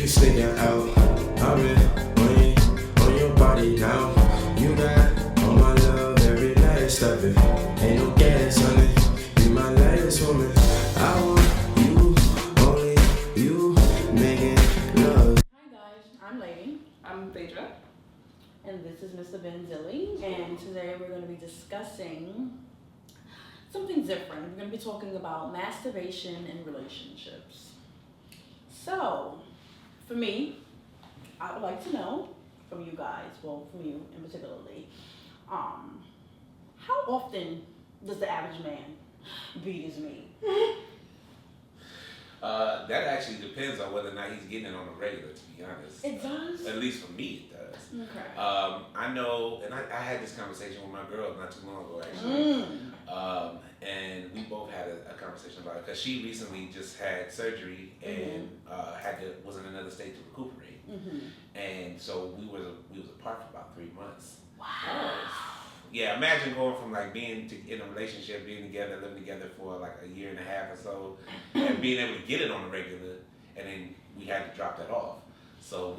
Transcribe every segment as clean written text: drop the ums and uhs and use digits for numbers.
sticking out. I've been on your body now. You got all my love, every last of it. Ain't no gas on it. You my last woman. I want you, only you, making love. Hi guys, I'm Ladii. I'm Phaedra. And this is Mr. Benzilli. And today we're going to be discussing something different. We're going to be talking about masturbation and relationships. So, for me, I would like to know from you guys, well, from you in particularly, how often does the average man beat his meat? That actually depends on whether or not he's getting it on a regular, to be honest. It does? At least for me, it does. Okay. I know, and I had this conversation with my girl not too long ago, actually. And we both had a conversation about it, because she recently just had surgery and was in another state to recuperate. And so we was apart for about 3 months. Wow. Yeah, imagine going from like being in a relationship, being together, living together for like a year and a half or so, and being able to get it on a regular, and then we had to drop that off. So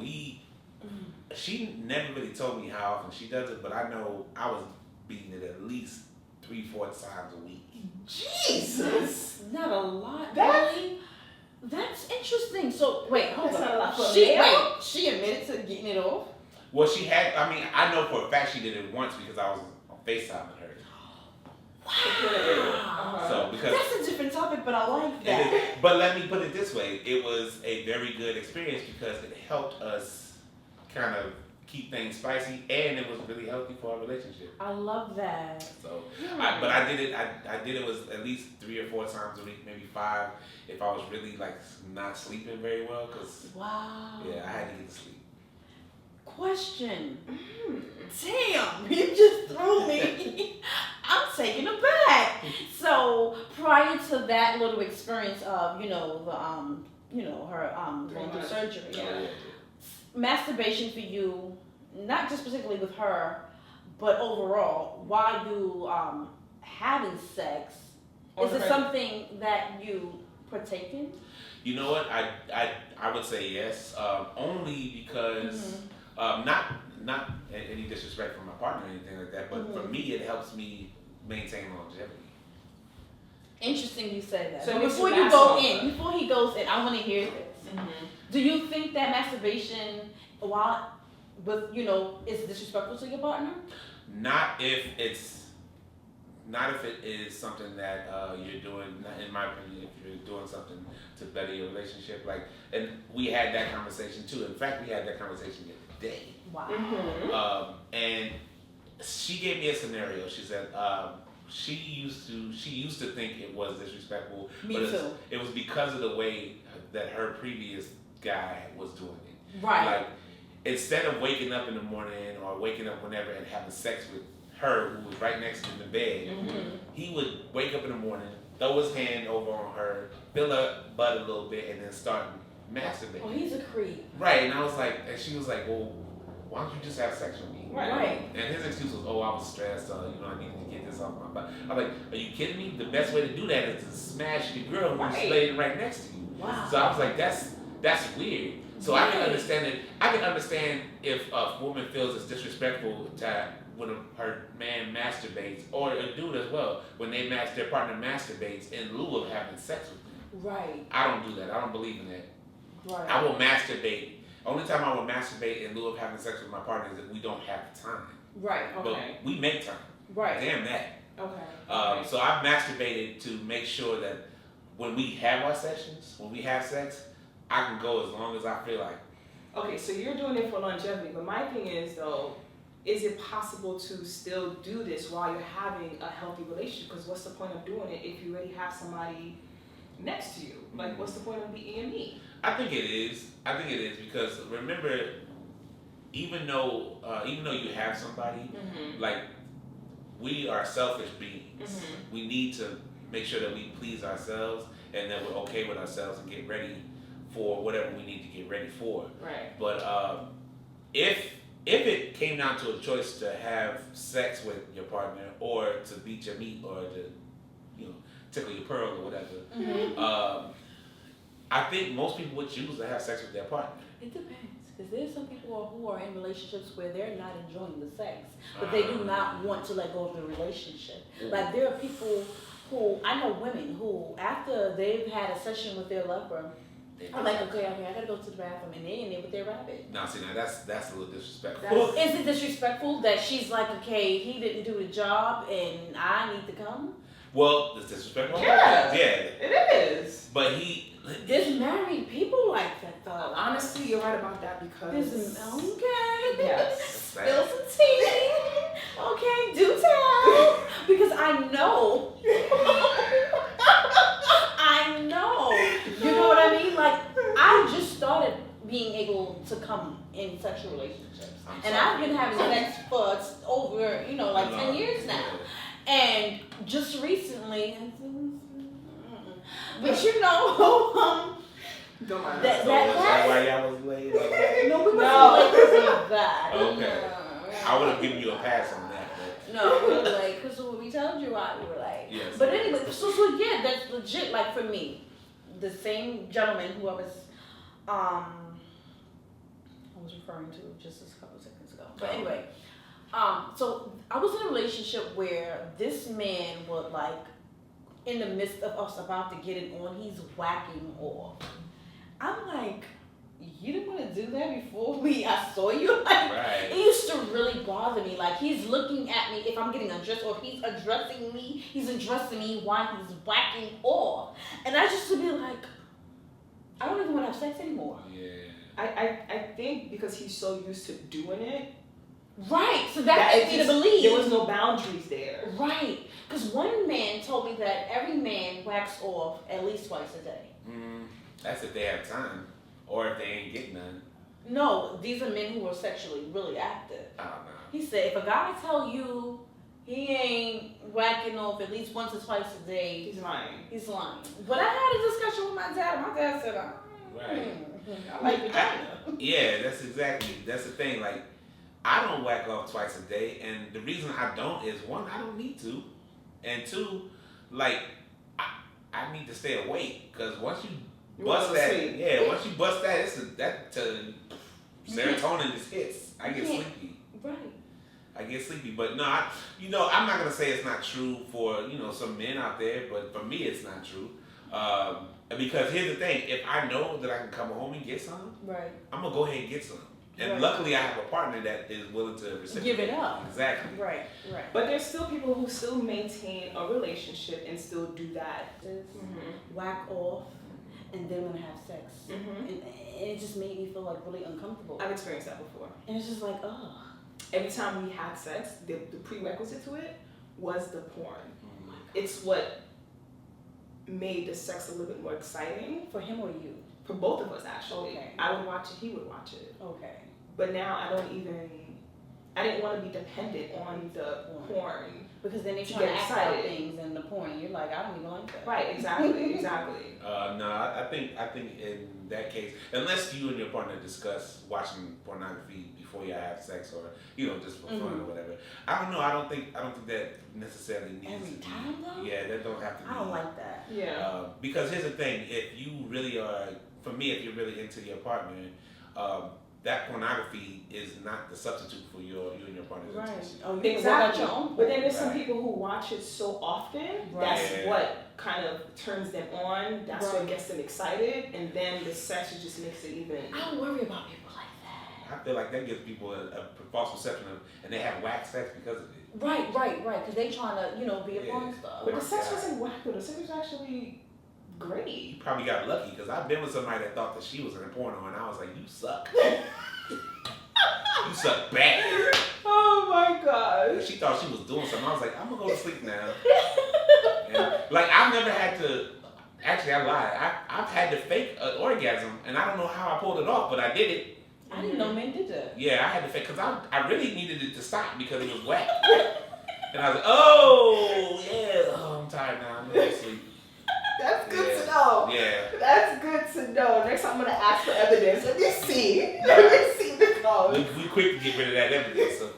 she never really told me how often she does it, but I know I was beating it at least 3-4 times a week. Jesus! Not a lot, That's- really. That's interesting. So wait, hold That's on. not a lot for a male. She admitted to getting it off. Well, I know for a fact she did it once because I was on FaceTime with her. Wow. So because That's a different topic, but I like that. but let me put it this way, it was a very good experience because it helped us kind of keep things spicy, and it was really healthy for our relationship. I love that. So, I did it. I did it was at least 3 or 4 times a week, maybe 5, if I was really like not sleeping very well. Cause Wow. yeah, I had to get to sleep. Question. Damn, you just threw me. I'm taken aback. So prior to that little experience of her going through surgery, Yeah. masturbation for you, not just particularly with her, but overall, while you having sex, is it something that you partake in? You know what? I would say yes. Only because not any disrespect for my partner or anything like that, but for me it helps me maintain longevity. Interesting you said that. So But it makes before you you last go longer. in, before he goes in, I want to hear this. Do you think that masturbation, is disrespectful to your partner? Not if it is something that you're doing. Not in my opinion, if you're doing something to better your relationship, and we had that conversation too. In fact, we had that conversation the other day. Wow. And she gave me a scenario. She said she used to think it was disrespectful, Me but too. it was because of the way that her previous guy was doing it. Right. Like, instead of waking up in the morning or waking up whenever and having sex with her, who was right next to him in the bed, he would wake up in the morning, throw his hand over on her, fill her butt a little bit, and then start masturbating. Oh, he's a creep. Right, and I was like, and she was like, well, why don't you just have sex with me? Right. And his excuse was, oh, I was stressed, I needed to get this off my butt. I'm like, are you kidding me? The best way to do that is to smash your girl who's laying right next to you. Wow. So I was like, that's weird. So I can understand it. I can understand if a woman feels it's disrespectful to when her man masturbates, or a dude as well, when their partner masturbates in lieu of having sex with them. Right. I don't do that. I don't believe in that. Right. I will masturbate. Only time I will masturbate in lieu of having sex with my partner is if we don't have the time. Right. Okay. But we make time. Right. Damn that. Okay. So I've masturbated to make sure that when we have our sessions, when we have sex, I can go as long as I feel like. Okay, so you're doing it for longevity, but my thing is though, is it possible to still do this while you're having a healthy relationship? Because what's the point of doing it if you already have somebody next to you? Like, what's the point of the E&E? I think it is. Because remember, even though you have somebody, like, we are selfish beings. We need to make sure that we please ourselves and that we're okay with ourselves and get ready for whatever we need to get ready for. Right. But if it came down to a choice to have sex with your partner or to beat your meat or to tickle your pearl or whatever, I think most people would choose to have sex with their partner. It depends, because there's some people who are in relationships where they're not enjoying the sex, but they do not want to let go of the relationship. Like there are people who, I know women who, after they've had a session with their lover, I'm like, okay, I gotta go to the bathroom, and they're in there with their rabbit. Now, see, now that's a little disrespectful. Is it disrespectful that she's like, okay, he didn't do the job, and I need to come? Well, it's disrespectful. Yeah. Yeah. It is. But There's married people like that, though. Honestly, you're right about that because. Okay. Yes. Spill some tea. Okay, do tell. Because I know. I know. You know what I mean? Like, I just started being able to come in sexual relationships. And I've been having sex for over, 10 years now. And just recently, but don't mind that. Is that why y'all was late? No, we wasn't late because of that. Okay. No. I would have given you a pass on that. But. No, we were late because when we told you why we were late. Yes. But anyway, so yeah, that's legit. Like for me, the same gentleman who I was referring to just a couple of seconds ago. But anyway, so I was in a relationship where this man would like, in the midst of us about to get it on, he's whacking off. I'm like, you didn't want to do that before I saw you? Like, Right. It used to really bother me. Like, he's looking at me if I'm getting undressed, or if he's addressing me, he's addressing me while he's whacking off. And I just would be like, I don't even want to have sex anymore. Yeah. I think because he's so used to doing it. Right. So that makes me to believe. There was no boundaries there. Right. Because one man told me that every man whacks off at least twice a day. That's if they have time, or if they ain't getting none. No, these are men who are sexually really active. Oh, no. He said if a guy tell you he ain't whacking off at least once or twice a day, He's lying. he's lying. But I had a discussion with my dad. My dad said, Right. I like vagina. Yeah, that's the thing. Like, I don't whack off twice a day, and the reason I don't is, one, I don't need to, and two, like, I need to stay awake, because once you bust that, once you bust that, serotonin just hits. I get sleepy. Right. I get sleepy, but no, I'm not gonna say it's not true for some men out there, but for me, it's not true. Because here's the thing: if I know that I can come home and get some, Right. I'm gonna go ahead and get some. And Right. luckily, I have a partner that is willing to reciprocate. Give it up. Exactly. Right. Right. But there's still people who still maintain a relationship and still do that. Whack off, and then when I have sex, Mhm. and it just made me feel like really uncomfortable. I've experienced that before. And it's just like, oh. Every time we had sex, the prerequisite to it was the porn. Mm-hmm. It's what made the sex a little bit more exciting For him or you? for both of us, actually. Okay. I would watch it, he would watch it. Okay. But now I didn't want to be dependent on the porn. Because then they To try to get act out excited. things in the porn, and you're like, I don't even like that. Right, exactly. No, I think in that case, unless you and your partner discuss watching pornography before you have sex, or just for fun or whatever. I don't know. I don't think that necessarily needs Every to time, be. though? Yeah, that don't have to be. I don't like that. Yeah. Because here's the thing: if you really are, for me, if you're really into your partner, that pornography is not the substitute for you and your partner's Right. intimacy. Oh, you Exactly. your own But then there's some Right. people who watch it so often, Right. that's Yeah. what kind of turns them on, that's Right. what gets them excited, and then the sex just makes it even. I don't worry about people like that. I feel like that gives people a false perception of, and they have whack sex because of it. Right. Because they trying to, be a porn star. But the sex God. wasn't whack, though. The sex was actually great. You probably got lucky, because I've been with somebody that thought that she was in a porno, and I was like, you suck. You suck bad. Oh my gosh. She thought she was doing something. I was like, I'm gonna go to sleep now. And, like, I've never had to. Actually, I lied. I've had to fake an orgasm, and I don't know how I pulled it off, but I did it. I didn't know men did that. Yeah, I had to fake, because I really needed it to stop because it was wet. And I was like, oh yeah, oh, I'm tired now. I'm gonna go to sleep. That's good Yeah. to know. Yeah. That's good to know. Next time I'm gonna ask for evidence. Let me see. Let me see the code. We quick to get rid of that evidence. So.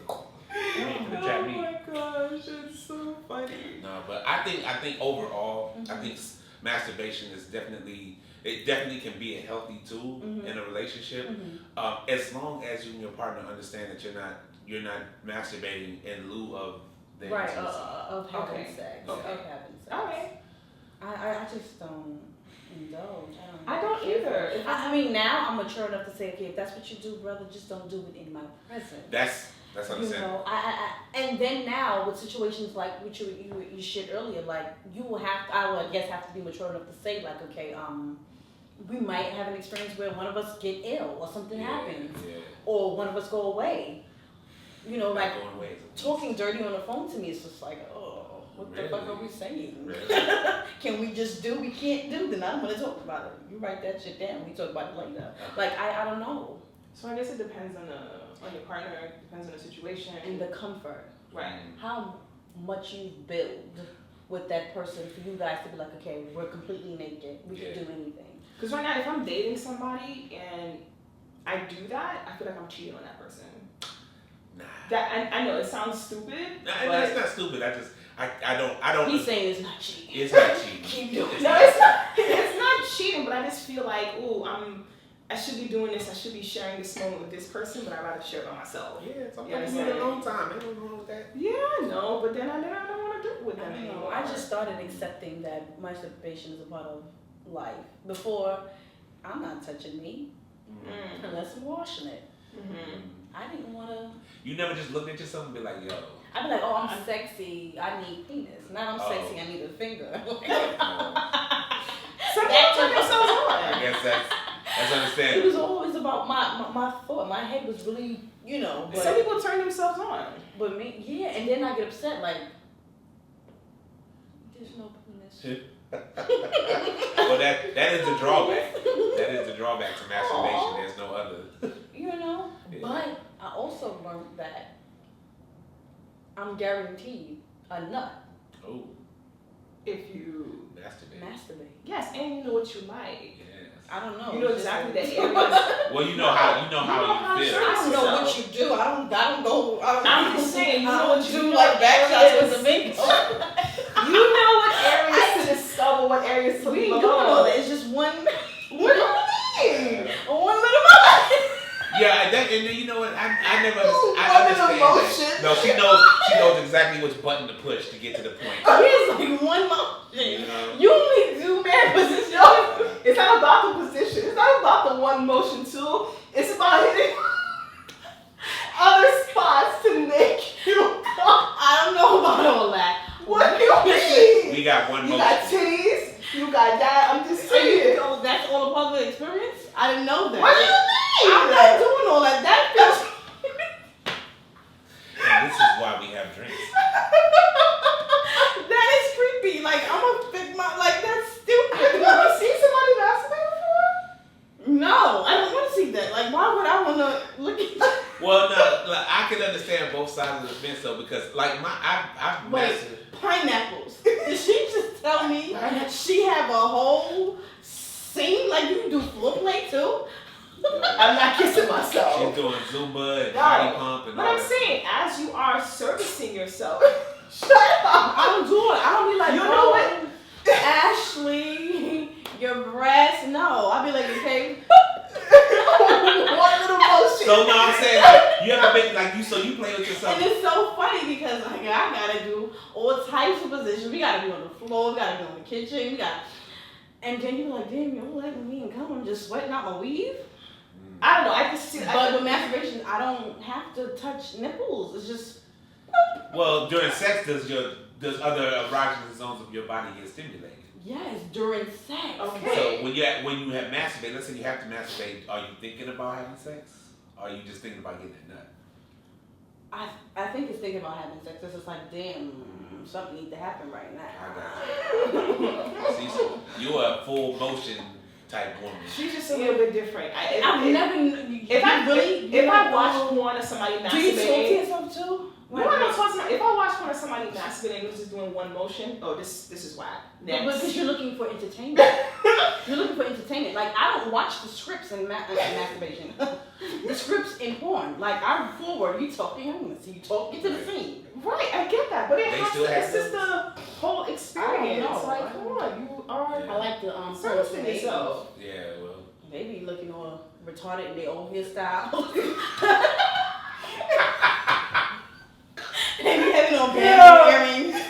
You ain't gonna trap me. Oh my gosh, it's so funny. No, but I think overall, I think masturbation is definitely it definitely can be a healthy tool in a relationship, as long as you and your partner understand that you're not masturbating in lieu of the intimacy. Of having sex. Okay. Of having sex. Okay. I just don't indulge. I don't either. I mean, now I'm mature enough to say, okay, if that's what you do, brother, just don't do it in my presence. That's understandable. And then now with situations like which you shared earlier, like I will have to be mature enough to say, like, okay, we might have an experience where one of us get ill or something happens, or one of us go away. You know, like talking dirty on the phone to me is just like, oh, what the fuck are we saying? Really? Can we just do? We can't do. Then I don't want to talk about it. You write that shit down. We talk about it later. Like I don't know. So I guess it depends on your partner. It depends on the situation And the comfort. Right. How much you build with that person for you guys to be like, okay, we're completely naked. We can do anything. Because right now, if I'm dating somebody and I do that, I feel like I'm cheating on that person. Nah. That I know it sounds stupid. Nah, it's not stupid. I don't. He's saying it's not cheating. It's not cheating. Keep doing it. No, it's not. It's not cheating, but I just feel like, ooh, I should be doing this. I should be sharing this moment with this person, but I'd rather share it by myself. Yeah, sometimes you need a long time. Ain't nothing wrong with that. Yeah, no, but then I don't want to do it with them anymore. I just started accepting that masturbation is a part of life. Before, I'm not touching me unless I'm washing it. I didn't want to. You never just looked at yourself and be like, yo. I'd be like, oh, I'm sexy. I need penis. Not I'm sexy. I need a finger. Some people turn themselves on. I guess that's understandable. It was always about my thought. My head was really, But, some people turn themselves on. But me, yeah. And then I get upset, like, there's no penis. Well, that is the drawback. That is the drawback to masturbation. There's no other. Yeah. But I also learned that I'm guaranteed a nut. Oh. If you Masturbate. Yes, and you know what you like. Yes. I don't know. You know exactly that areas. Well, you know how you feel. I don't know what you do. I don't go. I'm just saying, you know what you do, like back shots with the finger. You know what areas to discover, what areas to We leave ain't doing all alone. that. It's just one. What do you mean? One little moment. Yeah, and then you know what? I never Ooh, I what an understand emotion. that. No, she knows exactly which button to push to get to the point. Here's like one motion. You know? You only do man position. It's not about the position. It's not about the one motion too. It's about hitting other spots to make you come. I don't know about all that. What do you mean? We got one You motion. got titties. You got that. I'm just saying. Oh, that's all a part of the experience? I didn't know that. What do you mean? I'm not doing all that. That feels. And this is why we have drinks. That is creepy. Like, I'm gonna pick my. Like, that's stupid. You ever seen somebody masturbate before? No, I don't want to see that. Like, why would I want to look at that? Well, no, like, I can understand both sides of the fence though, because like I've mastered. Pineapples. Did she just tell me she have a whole scene? Like, you do foreplay too? I'm not kissing myself. She's doing Zumba and body pump and But all I'm that. saying, as you are servicing yourself, shut up. I don't do it. I don't be like, You know what? Ashley, your breasts. No, I'll be like, okay. One little motion. So no, I'm saying like, you ever been like you? So you play with yourself. And it's so funny because like I gotta do all types of positions. We gotta be on the floor. We gotta be on the kitchen. We got, and then you're like, damn, you're letting me and come. I'm just sweating out my weave. I don't know. I just see. But with masturbation, I don't have to touch nipples. It's just. Well, during sex, does other erogenous zones of your body get stimulated? Yes, during sex. Okay. So when you have masturbate, let's say you have to masturbate, are you thinking about having sex? Or are you just thinking about getting that nut? I think it's thinking about having sex. It's just like, damn, something needs to happen right now. I got you. See, so you're a full motion type woman. She's just a little bit different. I've never. If I watch porn of somebody masturbating, do you talk to yourself too? No, I don't talk to myself. If I watch porn of somebody masturbating and just doing one motion, oh, this is whack. Next. Because you're looking for entertainment. You're looking for entertainment. Like, I don't watch the scripts in masturbation. The scripts in porn. Like, I'm forward. You talking. I want to see you talk. Get to the scene. Right, I get that, but it They has still to. have It's just those? whole experience. know. Like, come on, you are I like the servicing yourself. Yeah, well. They be looking all retarded in their own hairstyle. They be having on band earrings.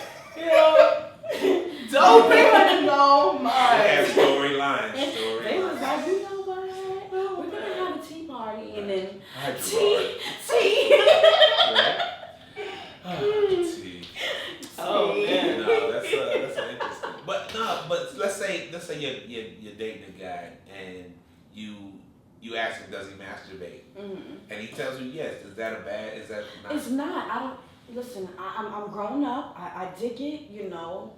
Don't even know They mine. have storylines. They was like, you know what? We're gonna have a tea party and then Tea. Tea. Oh man. No, that's interesting. But let's say you're dating a guy and you ask him, does he masturbate? Mm-hmm. And he tells you yes. Is that not? It's not. I don't listen. I'm grown up. I dig it. You know.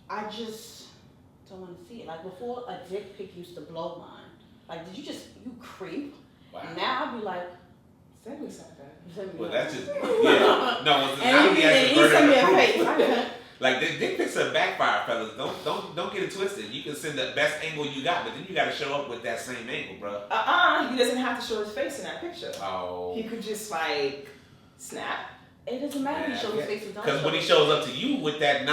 I just don't want to see it. Like before, a dick pic used to blow mine. Like, did you creep? Wow. Now I'd be like, Send me something. Well, that's just yeah. No, it's and not he the sent me a proof. face. Like the dick pics are backfire, fellas. Don't get it twisted. You can send the best angle you got, but then you got to show up with that same angle, bro. He doesn't have to show his face in that picture. Oh. He could just like snap. It doesn't matter if he shows his face or don't. Because when he shows up to you with that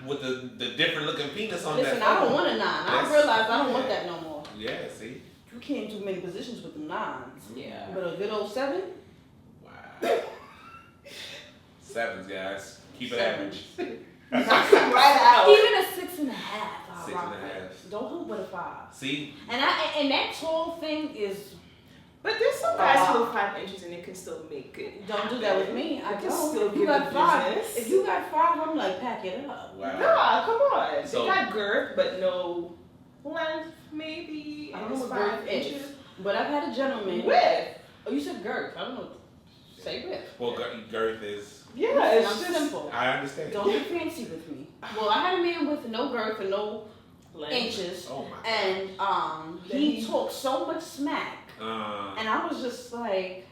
with the different looking penis on Listen, that. I don't want a 9. I realize I don't want that no more. Yeah, see. You can't do many positions with the 9s. Yeah. But a good old 7. Wow. 7s, guys. Keep it average. Right out. Even a 6.5. 6.5. Don't hope with a 5. See. And that tall thing is. But there's some guys who are 5 inches and they can still make it. Don't do that with me. I can don't. still If you give got the 5, business. if you got 5, I'm like pack it up. Wow. Nah, come on. So- They got girth, but no length, maybe. I and don't know it's what 5 girth is. inches. But I've had a gentleman. Width. Oh, you said girth. I don't know. Say width. Well, girth is. Yeah, Listen, it's I'm just simple. I understand. Don't get fancy with me. Well, I had a man with no girth and no length. inches, Oh my. and he talked so much smack, God. and I was just like,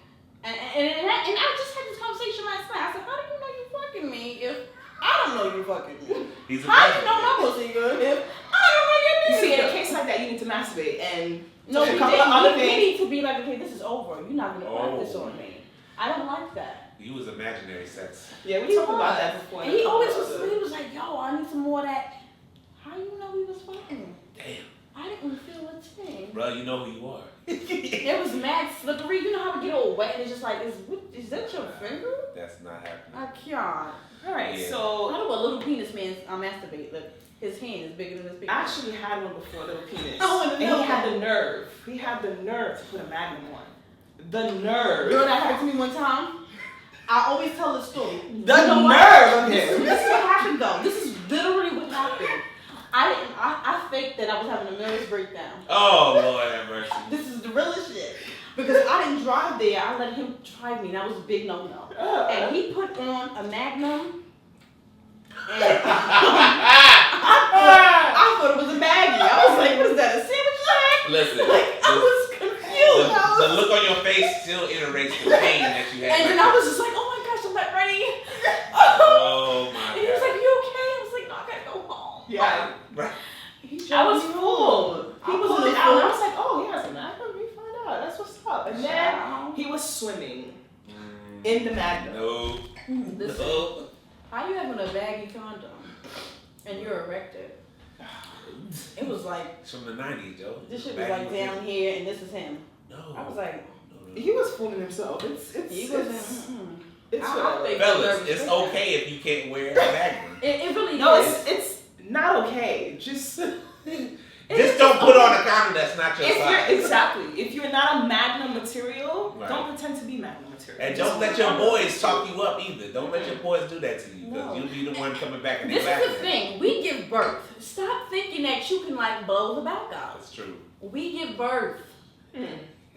and I just had this conversation last night. I said, how do you know you fucking me if I don't know you fucking me? He's a How do you man. know my pussy good if I don't know your You pussy? see, in a case like that, you need to masturbate and No, a we couple of other didn't. We things. need to be like, okay, this is over. You're not gonna practice Oh. on me. I don't like that. You was imaginary sex. Yeah, we He talked about was. that before. And he always was. He was like, yo, I need some more of that. How you know we was fucking? Damn. I didn't feel a thing. Bro, you know who you are. It was mad slippery. You know how it get all wet and it's just like, is that your finger? That's not happening. I can't. All right, Yeah. so How do a little penis man masturbate? Like his hand is bigger than his penis. I actually had one before, little penis. I wanna And know he had that. the nerve. He had the nerve to put a magnum on. The nerve. You know that happened to me one time? I always tell this story. The You know what? nerve of This him. is what happened though. This is literally what happened. I faked that I was having a nervous breakdown. Oh Lord have mercy. This is the realest shit. Because I didn't drive there. I let him drive me. And that was a big no-no. And he put on a Magnum. And I thought it was a baggie. I was like, what is that, a sandwich bag? Listen, Like, I was confused. the look on your face still iterates the pain that you had. And then I was just like, oh my gosh, I'm not ready. Oh my And he was God. like, you okay? I was like, no, I gotta go home. Yeah. Right. I was full. He I was pulled in it the out. full. I was like, oh, he has a magnum. We find out. That's what's up. And then he was swimming in the magnum. No. Listen, No. how you having a baggy condom and you're erected? It was like, It's from the 90s, Joe. this shit was like down here and this is him. No. I was like, No. He was fooling himself. he wasn't. It's I whatever. think- Fellas, it's okay if you can't wear a magnum. It really No, is. it's not okay. Just Just don't put on a condom that's not your if size. you're exactly if you're not a magnum material, Right. don't pretend to be magnum material. And don't let your boys talk you up either. Don't let your boys do that to you. Because No. you'll be the one coming back and This they're is the laughing. thing. We give birth. Stop thinking that you can like blow the back out. That's true. We give birth.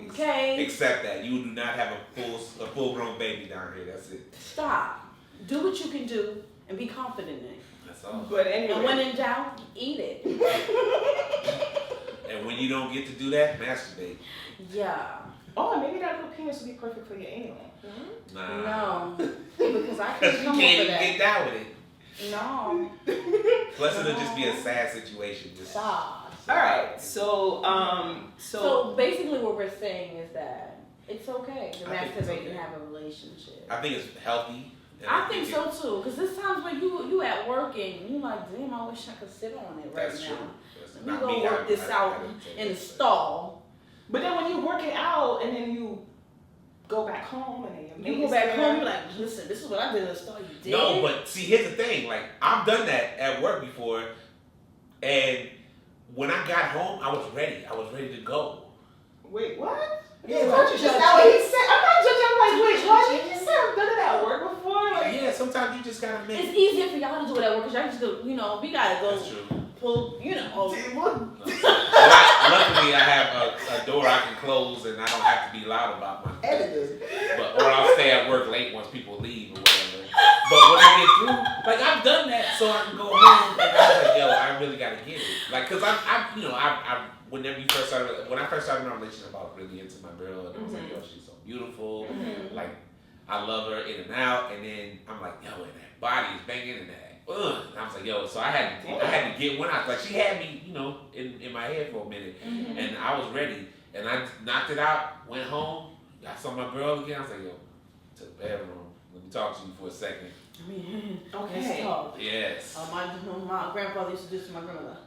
Okay? Except that you do not have a full grown baby down here. That's it. Stop. Do what you can do and be confident in it. That's all. But And when anyway, in doubt, eat it. And when you don't get to do that, masturbate. Yeah. oh, maybe that little penis would be perfect for your anal. Nah. No. Because I Because can't you come can't for even that. get down with it. No. Plus, it'll just be a sad situation. Just Stop. All right, so So basically what we're saying is that it's okay to I think it's masturbate okay. and have a relationship. I think it's healthy And I think so too, because there's times when you at work and you like, damn, I wish I could sit on it right That's now. true. That's Let me not go me. work this out I don't take in the that. stall. But then when you work it out and then you go back home and then You go back home, you're like, listen, this is what I did in the stall. You did. No, but see, here's the thing. Like, I've done that at work before, and when I got home, I was ready. I was ready to go. Wait, what? Yeah, Don't you just not what he said? I'm not judging. I'm like, wait, what? You just said I've done it at work before? Like, Yeah, sometimes you just gotta make. it's easier for y'all to do it at work because y'all just go, we gotta go That's true. pull, Luckily, I have a door I can close, and I don't have to be loud about my. But or I'll stay at work late once people leave or whatever. But when I get through, like I've done that, so I can go home and I was like, yo, I really gotta get it. Like, cause I whenever you first started, when I first started my relationship, I was really into my girl, and I was like, yo, she's so beautiful. Like, I love her in and out, and then I'm like, yo, and that body is banging and that. And I was like, yo, so I had to get one out. Like, she had me, in my head for a minute, and I was ready, and I knocked it out, went home, I saw my girl again. I was like, yo, to the bedroom. Let me talk to you for a second. okay. Let's talk. Yes. My grandfather used to do this to my grandmother.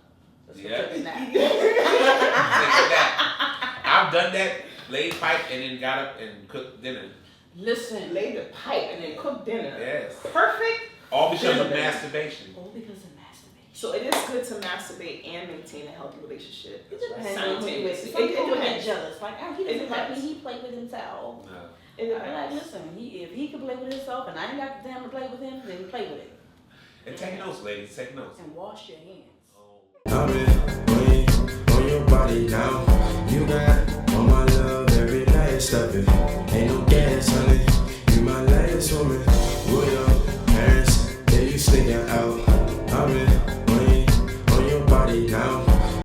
Yeah. Take a nap. Think of that. I've done that, laid pipe, and then got up and cooked dinner. Listen. Lay the pipe and then cook dinner. Yes. Perfect. All because of masturbation. All because of masturbation. So it is good to masturbate and maintain a healthy relationship. It depends on who Simultaneously. Some It people get depends. jealous. Like, he It doesn't like me, depends. he play with himself. No. It I'm like, depends. listen, if he can play with himself and I ain't got the time to play with him, then play with it. And take notes, ladies. Take notes. And wash your hands. I've been on your body now. You got all my love every night, step it.